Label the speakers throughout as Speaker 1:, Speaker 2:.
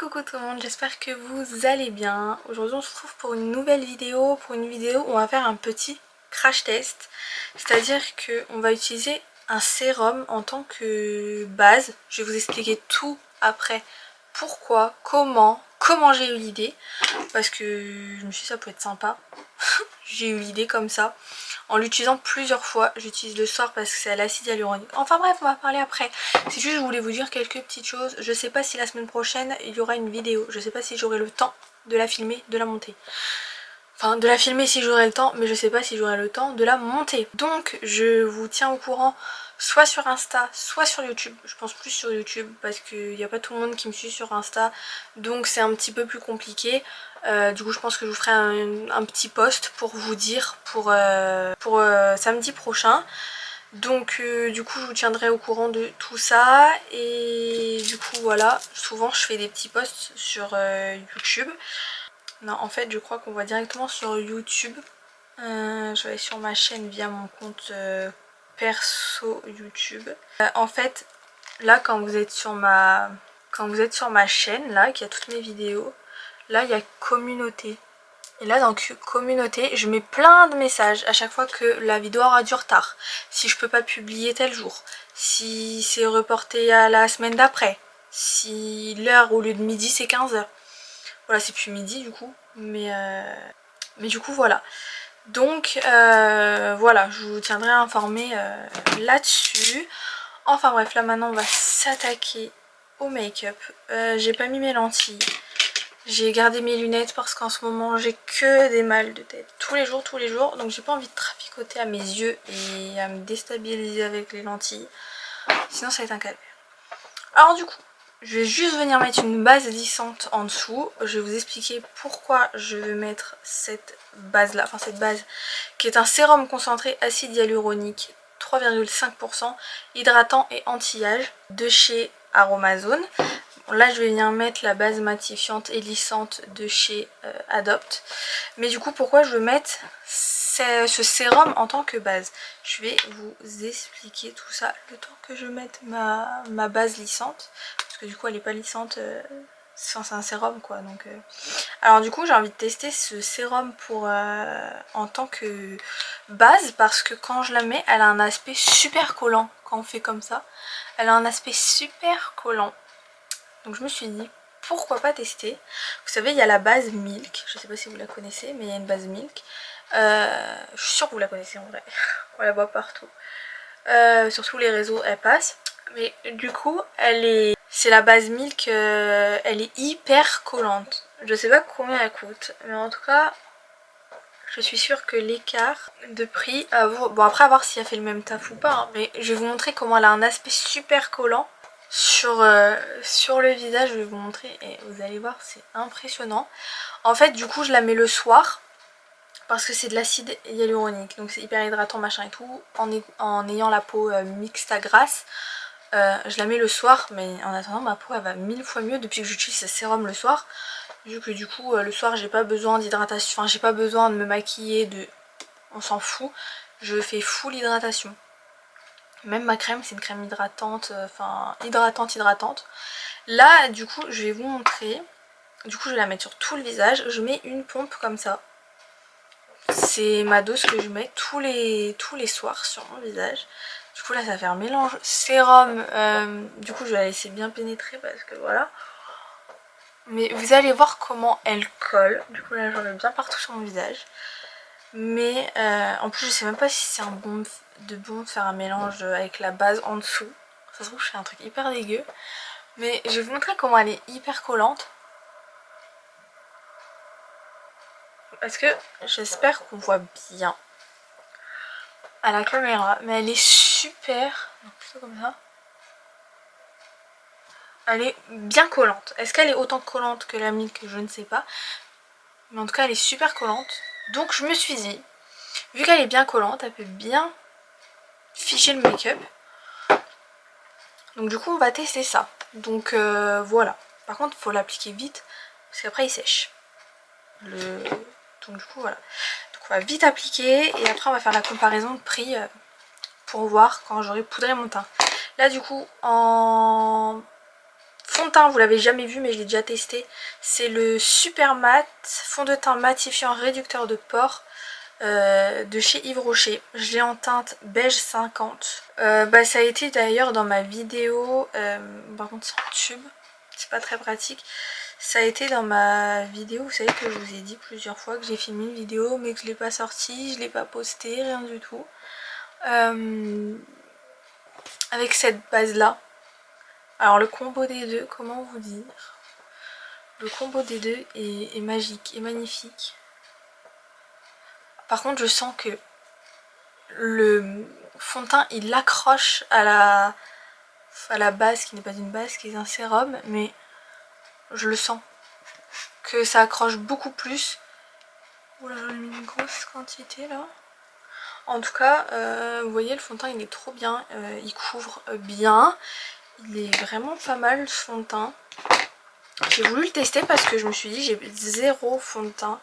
Speaker 1: coucou tout le monde, j'espère que vous allez bien. Aujourd'hui on se retrouve pour une nouvelle vidéo, où on va faire un petit crash test. C'est-à-dire qu'on va utiliser un sérum en tant que base. Je vais vous expliquer tout après. Pourquoi, comment j'ai eu l'idée. Parce que je me suis dit ça peut être sympa. J'ai eu l'idée comme ça. En l'utilisant plusieurs fois, j'utilise le soir parce que c'est à l'acide hyaluronique. Enfin bref, on va parler après. C'est juste je voulais vous dire quelques petites choses. Je sais pas si la semaine prochaine il y aura une vidéo. Je sais pas si j'aurai le temps de la filmer, de la monter. Enfin de la filmer si j'aurai le temps, mais je sais pas si j'aurai le temps de la monter. Donc je vous tiens au courant soit sur Insta, soit sur YouTube. Je pense plus sur YouTube parce qu'il n'y a pas tout le monde qui me suit sur Insta. Donc c'est un petit peu plus compliqué. Du coup je pense que je vous ferai un petit post pour vous dire pour samedi prochain. Donc du coup je vous tiendrai au courant de tout ça. Et du coup voilà, souvent je fais des petits posts sur YouTube. Non en fait je crois qu'on va directement sur YouTube. Je vais aller sur ma chaîne via mon compte perso YouTube. En fait là quand vous êtes sur ma chaîne là qui a toutes mes vidéos, là il y a communauté. Et là dans communauté je mets plein de messages à chaque fois que la vidéo aura du retard. Si je peux pas publier tel jour, si c'est reporté à la semaine d'après, si l'heure au lieu de midi c'est 15h. Voilà c'est plus midi du coup. Mais du coup voilà. Donc voilà, je vous tiendrai informé là-dessus. Enfin bref, là maintenant on va s'attaquer au make-up. J'ai pas mis mes lentilles. J'ai gardé mes lunettes parce qu'en ce moment j'ai que des mal de tête. Tous les jours. Donc j'ai pas envie de traficoter à mes yeux et à me déstabiliser avec les lentilles. Sinon ça va être un calvaire. Alors du coup, je vais juste venir mettre une base lissante en dessous. Je vais vous expliquer pourquoi je veux mettre cette base là, enfin cette base qui est un sérum concentré acide hyaluronique 3,5% hydratant et anti-âge de chez Aromazone. Bon, là je vais venir mettre la base matifiante et lissante de chez Adopt. Mais du coup pourquoi je veux mettre ce sérum en tant que base? Je vais vous expliquer tout ça le temps que je mette ma base lissante. Parce que du coup elle n'est pas lissante, c'est un sérum quoi. Donc, alors du coup j'ai envie de tester ce sérum en tant que base. Parce que quand je la mets elle a un aspect super collant. Quand on fait comme ça, elle a un aspect super collant. Donc je me suis dit pourquoi pas tester. Vous savez il y a la base Milk, je sais pas si vous la connaissez mais il y a une base Milk. Je suis sûre que vous la connaissez en vrai, on la voit partout. Sur tous les réseaux elle passe. Mais du coup c'est la base Milk, elle est hyper collante. Je sais pas combien elle coûte, mais en tout cas je suis sûre que l'écart de prix bon après à voir si elle fait le même taf ou pas, hein, mais je vais vous montrer comment elle a un aspect super collant sur le visage. Je vais vous montrer et vous allez voir c'est impressionnant. En fait du coup je la mets le soir parce que c'est de l'acide hyaluronique, donc c'est hyper hydratant machin et tout, en ayant la peau mixte à grasse. Je la mets le soir, mais en attendant ma peau elle va 1000 fois mieux depuis que j'utilise ce sérum le soir. Vu que du coup le soir j'ai pas besoin d'hydratation, enfin j'ai pas besoin de me maquiller, on s'en fout, je fais full hydratation. Même ma crème c'est une crème hydratante, enfin hydratante. Là du coup je vais vous montrer, du coup je vais la mettre sur tout le visage, je mets une pompe comme ça. C'est ma dose que je mets tous les soirs sur mon visage. Du coup là ça va faire un mélange sérum, du coup je vais la laisser bien pénétrer parce que voilà. Mais vous allez voir comment elle colle. Du coup là j'en mets bien partout sur mon visage. Mais en plus je sais même pas si c'est bon de faire un mélange avec la base en dessous. Ça se trouve je fais un truc hyper dégueu. Mais je vais vous montrer comment elle est hyper collante. Parce que j'espère qu'on voit bien à la caméra. Mais elle est super... Donc plutôt comme ça. Elle est bien collante. Est-ce qu'elle est autant collante que la Milk? Je ne sais pas. Mais en tout cas elle est super collante. Donc je me suis dit, vu qu'elle est bien collante, elle peut bien ficher le make-up. Donc du coup on va tester ça. Donc voilà. Par contre il faut l'appliquer vite parce qu'après il sèche. Donc du coup voilà. Donc on va vite appliquer et après on va faire la comparaison de prix pour voir quand j'aurai poudré mon teint. Là du coup en fond de teint, vous l'avez jamais vu mais je l'ai déjà testé. C'est le Super Matte fond de teint matifiant réducteur de pores de chez Yves Rocher. Je l'ai en teinte beige 50. Ça a été d'ailleurs dans ma vidéo, par contre c'est en tube, c'est pas très pratique. Ça a été dans ma vidéo, vous savez que je vous ai dit plusieurs fois que j'ai filmé une vidéo mais que je l'ai pas sortie, je l'ai pas postée, rien du tout. Avec cette base là. Alors le combo des deux, comment vous dire? Le combo des deux est magique, est magnifique. Par contre je sens que le fond de teint il accroche à la base qui n'est pas une base, qui est un sérum, mais je le sens que ça accroche beaucoup plus. Oula, j'en ai mis une grosse quantité là. En tout cas, vous voyez, le fond de teint il est trop bien, il couvre bien, il est vraiment pas mal ce fond de teint. J'ai voulu le tester parce que je me suis dit j'ai zéro fond de teint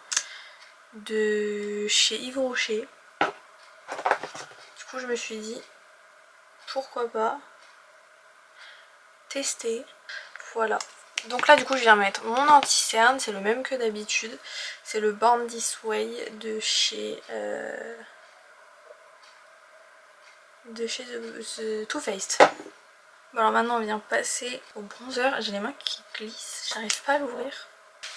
Speaker 1: de chez Yves Rocher. Du coup je me suis dit pourquoi pas tester. Voilà. Donc là du coup je viens mettre mon anti-cerne, c'est le même que d'habitude. C'est le Born This Way de chez The Too Faced. Bon alors maintenant on vient passer au bronzer. J'ai les mains qui glissent, j'arrive pas à l'ouvrir.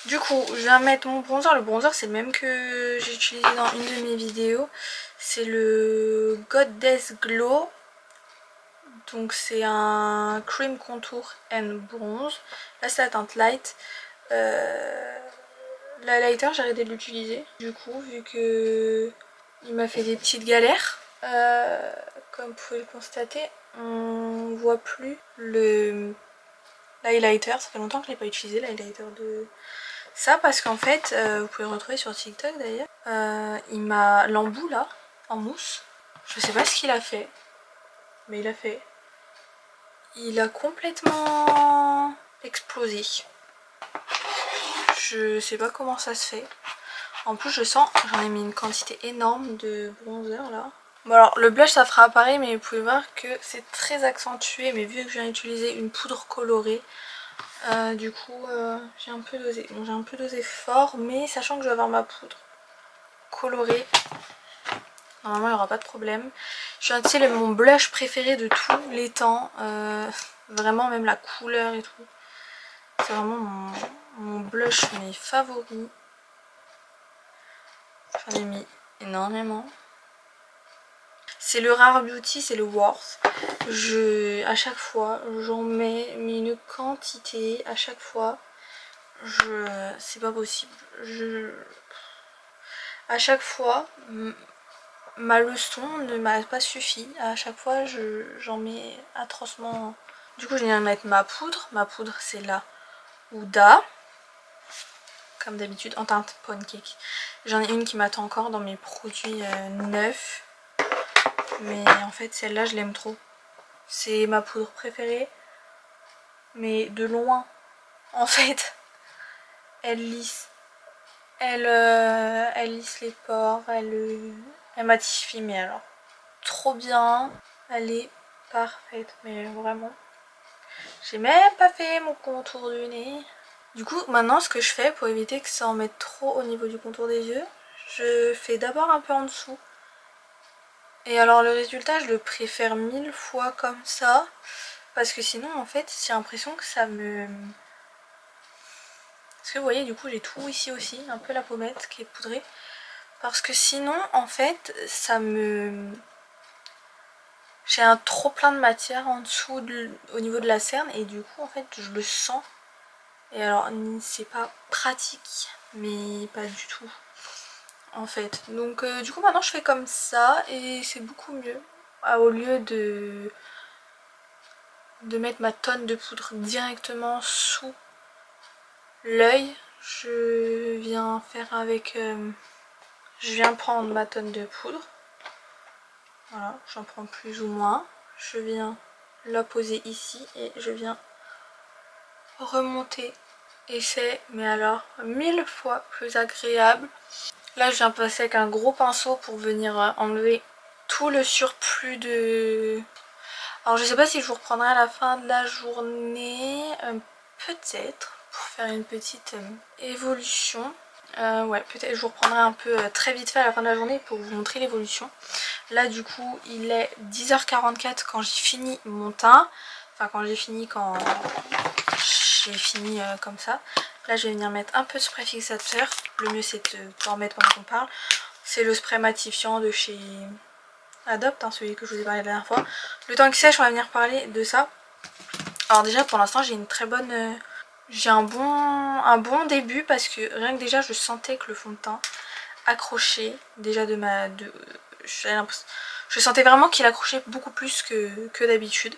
Speaker 1: Du coup je viens mettre mon bronzer. Le bronzer c'est le même que j'ai utilisé dans une de mes vidéos. C'est le Goddess Glow. Donc c'est un cream contour and bronze. Là c'est la teinte light. L'highlighter j'ai arrêté de l'utiliser. Du coup vu que il m'a fait des petites galères. Comme vous pouvez le constater, on voit plus l'highlighter. Ça fait longtemps que je l'ai pas utilisé, l'highlighter de ça, parce qu'en fait, vous pouvez le retrouver sur TikTok d'ailleurs. Il m'a l'embout là, en mousse. Je sais pas ce qu'il a fait, mais il a fait. Il a complètement explosé. Je sais pas comment ça se fait. En plus je sens, j'en ai mis une quantité énorme de bronzer là. Bon alors le blush ça fera pareil, mais vous pouvez voir que c'est très accentué, mais vu que je viens d'utiliser une poudre colorée, du coup j'ai un peu dosé. Bon j'ai un peu dosé fort, mais sachant que je vais avoir ma poudre colorée, normalement il n'y aura pas de problème. Je viens d'utiliser mon blush préféré de tous les temps, vraiment même la couleur et tout. C'est vraiment mon blush mes favoris. J'en ai mis énormément. C'est le Rare Beauty, c'est le Worth. À chaque fois, j'en mets une quantité. À chaque fois, c'est pas possible. À chaque fois, ma leçon ne m'a pas suffi. À chaque fois, j'en mets atrocement. Du coup, je viens de mettre ma poudre. Ma poudre, c'est la Huda. Comme d'habitude, en teinte pancake. J'en ai une qui m'attend encore dans mes produits neufs. Mais en fait, celle-là, je l'aime trop. C'est ma poudre préférée. Mais de loin. En fait, elle lisse. Elle lisse les pores. Elle matifie, mais alors, trop bien. Elle est parfaite. Mais vraiment. J'ai même pas fait mon contour du nez. Du coup, maintenant, ce que je fais pour éviter que ça en mette trop au niveau du contour des yeux, je fais d'abord un peu en dessous. Et alors le résultat, je le préfère 1000 fois comme ça. Parce que sinon, en fait, j'ai l'impression que ça me... Parce que vous voyez, du coup, j'ai tout ici aussi. Un peu la pommette qui est poudrée. Parce que sinon, en fait, ça me... J'ai un trop plein de matière en dessous au niveau de la cerne. Et du coup, en fait, je le sens. Et alors, c'est pas pratique. Mais pas du tout. En fait. Donc, du coup, maintenant, je fais comme ça. Et c'est beaucoup mieux. Au lieu de mettre ma tonne de poudre directement sous l'œil, je viens faire avec... je viens prendre ma tonne de poudre. Voilà, j'en prends plus ou moins. Je viens la poser ici et je viens remonter. Et c'est, mais alors, 1000 fois plus agréable. Là, je viens passer avec un gros pinceau pour venir enlever tout le surplus de... Alors, je sais pas si je vous reprendrai à la fin de la journée. peut-être pour faire une petite évolution. Ouais, peut-être je vous reprendrai un peu très vite fait à la fin de la journée pour vous montrer l'évolution. Là du coup il est 10h44 quand j'ai fini mon teint. Enfin quand j'ai fini comme ça. Là je vais venir mettre un peu de spray fixateur. Le mieux c'est de pouvoir mettre pendant qu'on parle. C'est le spray matifiant de chez Adopt, hein, celui que je vous ai parlé la dernière fois. Le temps qu'il sèche, on va venir parler de ça. Alors déjà pour l'instant j'ai une très bonne... j'ai un bon début parce que rien que déjà je sentais que le fond de teint accrochait déjà je sentais vraiment qu'il accrochait beaucoup plus que d'habitude.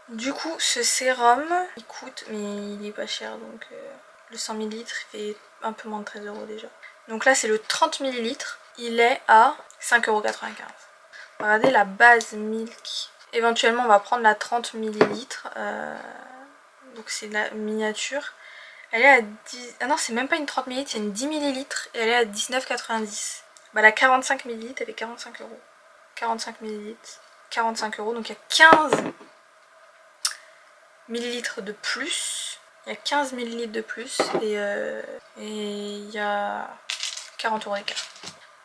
Speaker 1: Du coup ce sérum il coûte, mais il est pas cher, donc le 100 ml il fait un peu moins de 13 € déjà. Donc là c'est le 30 ml, il est à 5,95 €. Regardez la base Milk. Éventuellement on va prendre la 30 ml. Donc c'est la miniature. Elle est à 10... Ah non, c'est même pas une 30 ml, c'est une 10 ml et elle est à 19,90 €. Bah la 45 ml elle est 45 €. 45 ml, 45 €. Donc il y a 15 ml de plus. Il y a 15 ml de plus et il y a 40 € d'écart.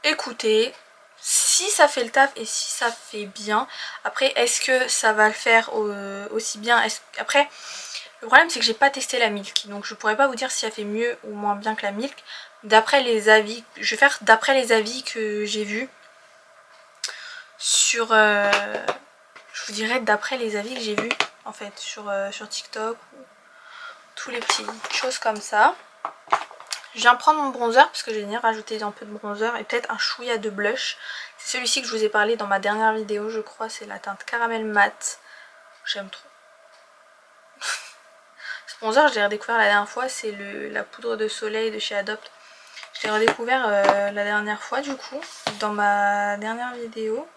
Speaker 1: Écoutez, si ça fait le taf et si ça fait bien, après est-ce que ça va le faire aussi bien? Après, le problème c'est que j'ai pas testé la Milk, donc je pourrais pas vous dire si ça fait mieux ou moins bien que la Milk. D'après les avis, je vais faire d'après les avis que j'ai vus sur... je vous dirais d'après les avis que j'ai vus en fait sur TikTok, ou tous les petites choses comme ça. Je viens prendre mon bronzer parce que je vais venir rajouter un peu de bronzer et peut-être un chouïa de blush. C'est celui-ci que je vous ai parlé dans ma dernière vidéo, je crois, c'est la teinte caramel mat. J'aime trop. Ce bronzer, je l'ai redécouvert la dernière fois, c'est la poudre de soleil de chez Adopt. Je l'ai redécouvert la dernière fois du coup, dans ma dernière vidéo.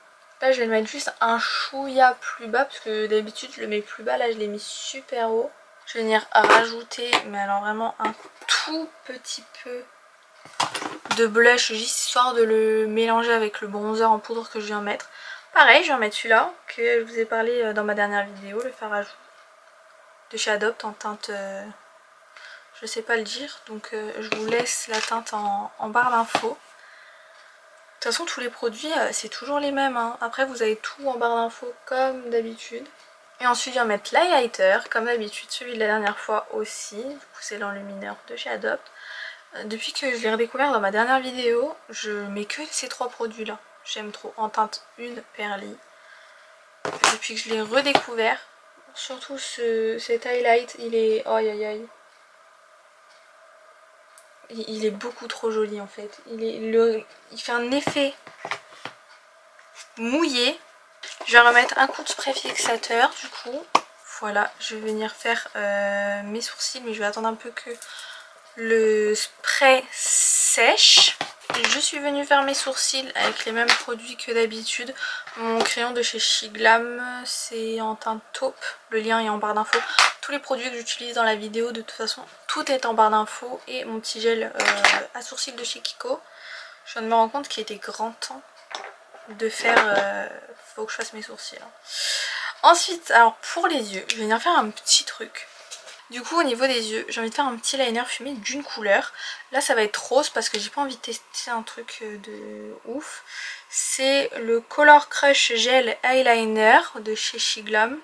Speaker 1: Là je vais le mettre juste un chouïa plus bas parce que d'habitude je le mets plus bas, là je l'ai mis super haut. Je vais venir rajouter, mais alors vraiment un tout petit peu de blush, juste histoire de le mélanger avec le bronzer en poudre que je viens mettre. Pareil, je vais mettre celui-là que je vous ai parlé dans ma dernière vidéo, le fard à joues de chez Adopt en teinte... je sais pas le dire, donc je vous laisse la teinte en barre d'infos. De toute façon tous les produits c'est toujours les mêmes, hein. Après vous avez tout en barre d'infos comme d'habitude. Et ensuite je viens mettre l'highlighter comme d'habitude, celui de la dernière fois aussi, du coup c'est l'enlumineur de chez Adopt. Depuis que je l'ai redécouvert dans ma dernière vidéo, je mets que ces trois produits là, j'aime trop, en teinte 1 perlie. Depuis que je l'ai redécouvert, surtout cet highlight, il est... aïe aïe aïe. Il est beaucoup trop joli en fait. Il fait un effet mouillé. Je vais remettre un coup de spray fixateur du coup. Voilà, je vais venir faire mes sourcils, mais je vais attendre un peu que le spray sèche. Je suis venue faire mes sourcils avec les mêmes produits que d'habitude. Mon crayon de chez Shiglam, c'est en teinte taupe. Le lien est en barre d'infos. Tous les produits que j'utilise dans la vidéo, de toute façon, tout est en barre d'infos. Et mon petit gel à sourcils de chez Kiko. Je viens de me rendre compte qu'il était grand temps de faire... faut que je fasse mes sourcils. Hein. Ensuite, alors pour les yeux, je vais venir faire un petit truc. Du coup au niveau des yeux, j'ai envie de faire un petit liner fumé d'une couleur. Là ça va être rose parce que j'ai pas envie de tester un truc de ouf. C'est le Color Crush Gel Eyeliner de chez Shiglam.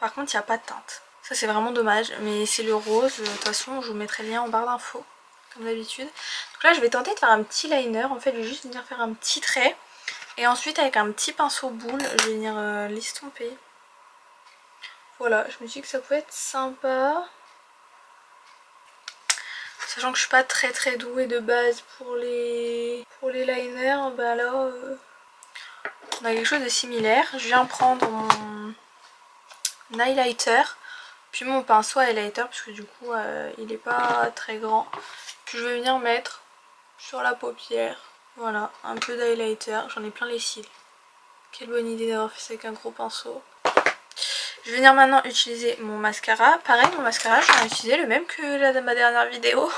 Speaker 1: Par contre il n'y a pas de teinte. Ça c'est vraiment dommage, mais c'est le rose. De toute façon je vous mettrai le lien en barre d'infos comme d'habitude. Donc là je vais tenter de faire un petit liner. En fait je vais juste venir faire un petit trait. Et ensuite avec un petit pinceau boule je vais venir l'estomper. Voilà, je me suis dit que ça pouvait être sympa. Sachant que je suis pas très douée de base pour les liners, bah là on a quelque chose de similaire. Je viens prendre mon highlighter, puis mon pinceau highlighter, parce que du coup il est pas très grand. Puis je vais venir mettre sur la paupière, voilà, un peu d'highlighter. J'en ai plein les cils. Quelle bonne idée d'avoir fait ça avec un gros pinceau. Je vais venir maintenant utiliser mon mascara. Pareil, mon mascara, je vais utiliser le même que ma dernière vidéo.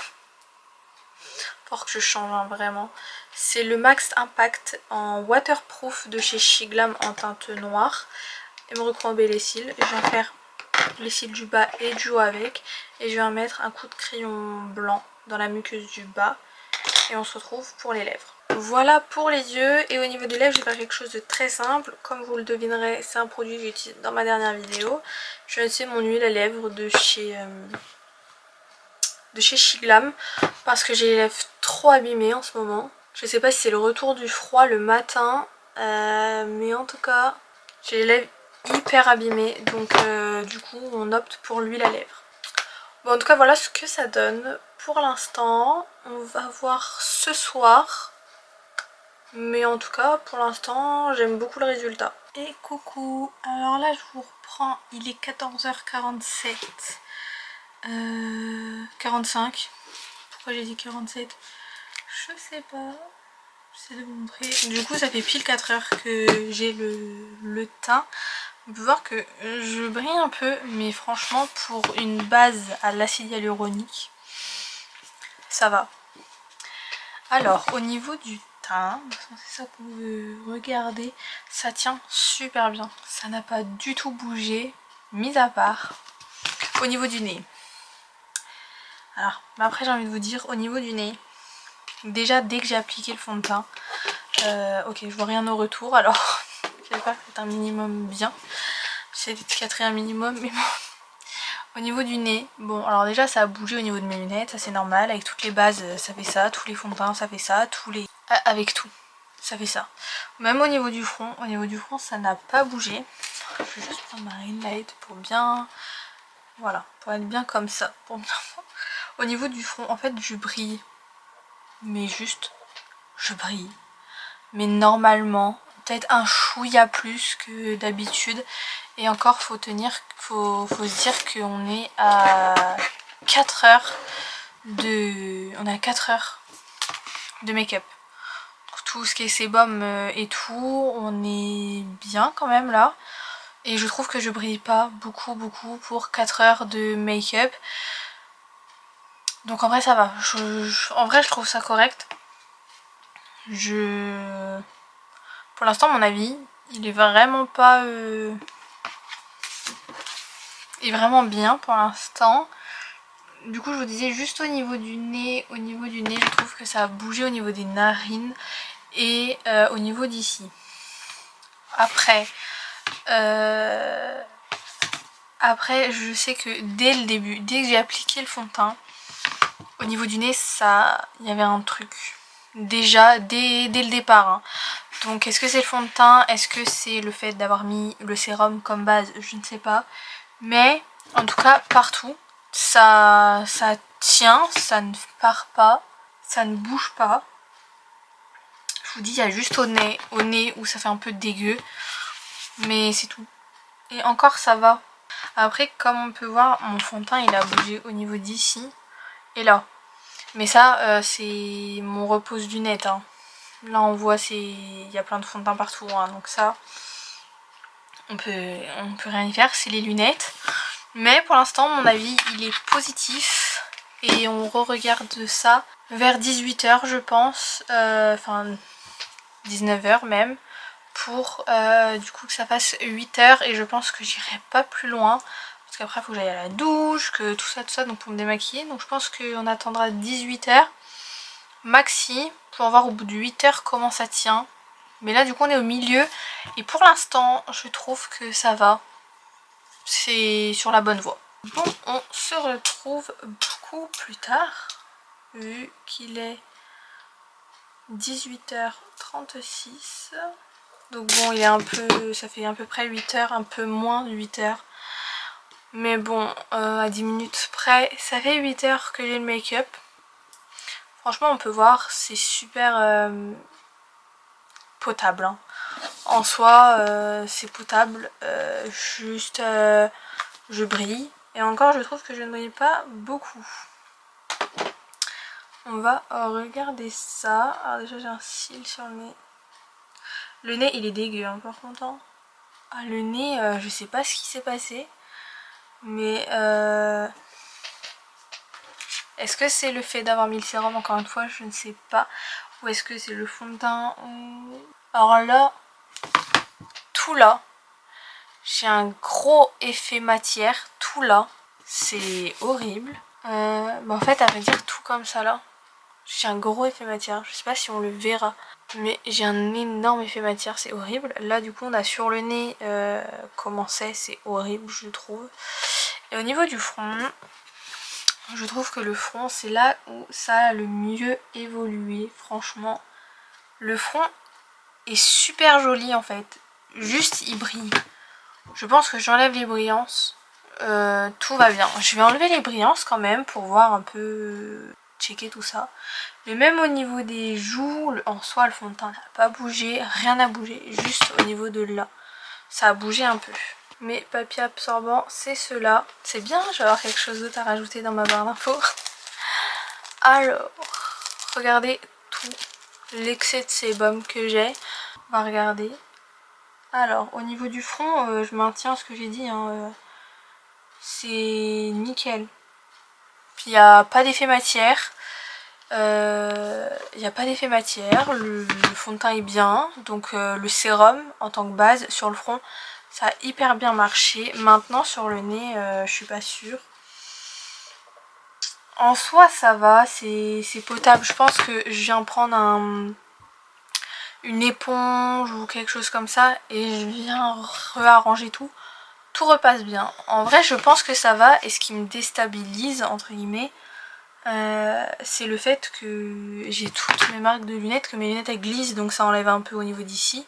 Speaker 1: Faut que je change hein, vraiment. C'est le Max Impact en waterproof de chez Shiglam en teinte noire. Et me recomber les cils. Je vais faire les cils du bas et du haut avec. Et je viens mettre un coup de crayon blanc dans la muqueuse du bas. Et on se retrouve pour les lèvres. Voilà pour les yeux. Et au niveau des lèvres, j'ai fait quelque chose de très simple. Comme vous le devinerez, c'est un produit que j'utilise dans ma dernière vidéo. Je vais utiliser mon huile à lèvres de chez Shiglam. Parce que j'ai les lèvres trop abîmées en ce moment. Je sais pas si c'est le retour du froid le matin. Mais en tout cas, j'ai les lèvres hyper abîmées. Donc du coup, on opte pour l'huile à lèvres. Bon, en tout cas, voilà ce que ça donne pour l'instant. On va voir ce soir. Mais en tout cas, pour l'instant, j'aime beaucoup le résultat. Et coucou, alors là, je vous reprends. Il est 14h47. 45. Pourquoi j'ai dit 47? Je sais pas. J'essaie de vous montrer. Du coup, ça fait pile 4 heures que j'ai le teint. On peut voir que je brille un peu, mais franchement, pour une base à l'acide hyaluronique, ça va. Alors, au niveau du teint, c'est ça que vous regardez, ça tient super bien. Ça n'a pas du tout bougé, mis à part au niveau du nez. Alors, mais après, j'ai envie de vous dire, au niveau du nez, déjà, dès que j'ai appliqué le fond de teint, ok, je vois rien au retour, alors j'espère que c'est un minimum bien. C'est le quatrième minimum, mais bon. Au niveau du nez, bon, alors déjà ça a bougé au niveau de mes lunettes, ça c'est normal, avec toutes les bases ça fait ça, tous les fonds de teint ça fait ça, avec tout, ça fait ça. Même au niveau du front ça n'a pas bougé. Je vais juste prendre ma ring light pour bien, voilà, pour être bien comme ça. Pour bien... Au niveau du front, en fait je brille, mais juste, je brille. Mais normalement, peut-être un chouïa plus que d'habitude. Et encore, faut se dire qu'on est à 4 heures de... On est à 4 heures de make-up. Tout ce qui est sébum et tout, on est bien quand même là. Et je trouve que je brille pas beaucoup pour 4 heures de make-up. Donc en vrai ça va. En vrai je trouve ça correct. Pour l'instant mon avis, il est vraiment pas... Il est vraiment bien pour l'instant. Du coup je vous disais juste au niveau du nez, je trouve que ça a bougé au niveau des narines et au niveau d'ici. Après, je sais que dès le début, dès que j'ai appliqué le fond de teint, au niveau du nez, il y avait un truc. Déjà, dès le départ. Hein. Donc est-ce que c'est le fond de teint? Est-ce que c'est le fait d'avoir mis le sérum comme base? Je ne sais pas. Mais en tout cas, partout, ça tient, ça ne part pas, ça ne bouge pas. Je vous dis, il y a juste au nez où ça fait un peu dégueu. Mais c'est tout. Et encore, ça va. Après, comme on peut voir, mon fond de teint, il a bougé au niveau d'ici et là. Mais ça, c'est mon repose du net. Hein. Là, on voit, il y a plein de fond de teint partout. Hein. Donc ça, on peut rien y faire. C'est les lunettes. Mais pour l'instant, mon avis, il est positif. Et on re-regarde ça vers 18 h, je pense. Enfin, 19 h même. Pour du coup que ça fasse 8 h. Et je pense que j'irai pas plus loin. Parce qu'après, il faut que j'aille à la douche, que tout ça, donc pour me démaquiller. Donc je pense qu'on attendra 18 h maxi pour voir au bout de 8 h comment ça tient. Mais là, du coup, on est au milieu. Et pour l'instant, je trouve que ça va. C'est sur la bonne voie. Bon, on se retrouve beaucoup plus tard. Vu qu'il est 18 h 36. Donc bon, il est un peu, ça fait à peu près 8 h, un peu moins de 8 h. Mais bon, à 10 minutes près, ça fait 8 h que j'ai le make-up. Franchement, on peut voir, c'est super potable. Hein. En soi, c'est potable. Juste, je brille. Et encore, je trouve que je ne brille pas beaucoup. On va regarder ça. Alors déjà, j'ai un cil sur le nez. Le nez, il est dégueu, hein, par contre. Hein. Ah, le nez, je sais pas ce qui s'est passé. Mais est-ce que c'est le fait d'avoir mis le sérum, encore une fois, je ne sais pas. Ou est-ce que c'est le fond de teint. Alors là, tout là, J'ai un gros effet matière, tout là. C'est horrible. En fait, à vrai dire, tout comme ça là. J'ai un gros effet matière. Je sais pas si on le verra. Mais j'ai un énorme effet matière, c'est horrible. Là, du coup, on a sur le nez comment c'est horrible, je trouve. Et au niveau du front, je trouve que le front, c'est là où ça a le mieux évolué, franchement. Le front est super joli en fait. Juste, il brille. Je pense que j'enlève les brillances. Tout va bien. Je vais enlever les brillances quand même pour voir un peu checker tout ça. Mais même au niveau des joues, en soi le fond de teint n'a pas bougé, rien n'a bougé, juste au niveau de là. Ça a bougé un peu. Mes papiers absorbants, c'est ceux-là. C'est bien, je vais avoir quelque chose d'autre à rajouter dans ma barre d'infos. Alors, regardez tout l'excès de sébum que j'ai. On va regarder. Alors, au niveau du front, je maintiens ce que j'ai dit, hein, c'est nickel. Puis il n'y a pas d'effet matière. Il n'y a pas d'effet matière, le fond de teint est bien, donc le sérum en tant que base sur le front, ça a hyper bien marché. Maintenant sur le nez, je suis pas sûre. En soi ça va, c'est potable. Je pense que je viens prendre une éponge ou quelque chose comme ça et je viens réarranger tout. Tout repasse bien. En vrai je pense que ça va, et ce qui me déstabilise entre guillemets, c'est le fait que j'ai toutes mes marques de lunettes, que mes lunettes elles glissent, donc ça enlève un peu au niveau d'ici.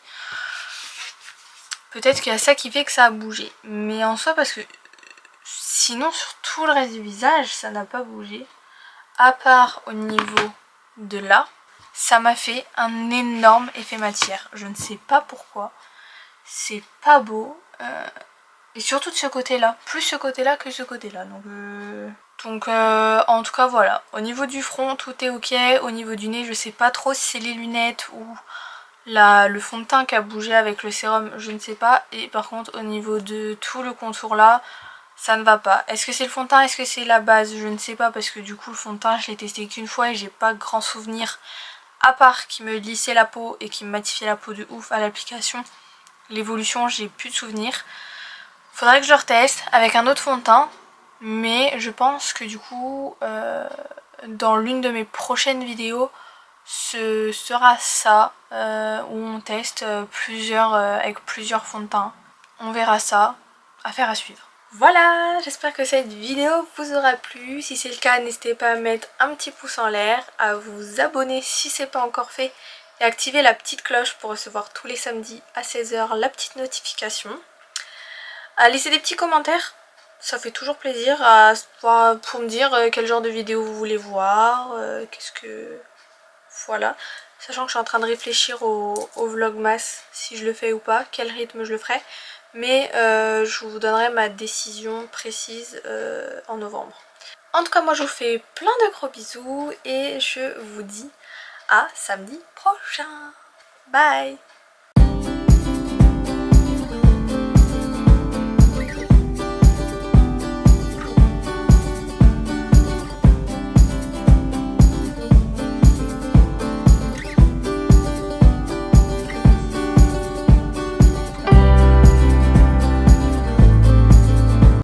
Speaker 1: Peut-être qu'il y a ça qui fait que ça a bougé, mais en soi, parce que sinon sur tout le reste du visage ça n'a pas bougé, à part au niveau de là, ça m'a fait un énorme effet matière. Je ne sais pas pourquoi, c'est pas beau, et surtout de ce côté là, plus ce côté là que ce côté là, donc en tout cas voilà, au niveau du front tout est ok, au niveau du nez je sais pas trop si c'est les lunettes ou le fond de teint qui a bougé avec le sérum, je ne sais pas. Et par contre au niveau de tout le contour là, ça ne va pas. Est-ce que c'est le fond de teint, est-ce que c'est la base, je ne sais pas, parce que du coup le fond de teint je l'ai testé qu'une fois et j'ai pas grand souvenir, à part qu'il me lissait la peau et qu'il me matifiait la peau de ouf à l'application. L'évolution j'ai plus de souvenir. Faudrait que je le reteste avec un autre fond de teint. Mais je pense que du coup, dans l'une de mes prochaines vidéos, ce sera ça, où on teste avec plusieurs fonds de teint. On verra ça, affaire à suivre. Voilà, j'espère que cette vidéo vous aura plu. Si c'est le cas, n'hésitez pas à mettre un petit pouce en l'air, à vous abonner si ce n'est pas encore fait, et activer la petite cloche pour recevoir tous les samedis à 16 h la petite notification. À laisser des petits commentaires, ça fait toujours plaisir, pour me dire quel genre de vidéo vous voulez voir, voilà. Sachant que je suis en train de réfléchir au vlogmas, si je le fais ou pas, quel rythme je le ferai. Mais je vous donnerai ma décision précise en novembre. En tout cas, moi je vous fais plein de gros bisous et je vous dis à samedi prochain. Bye!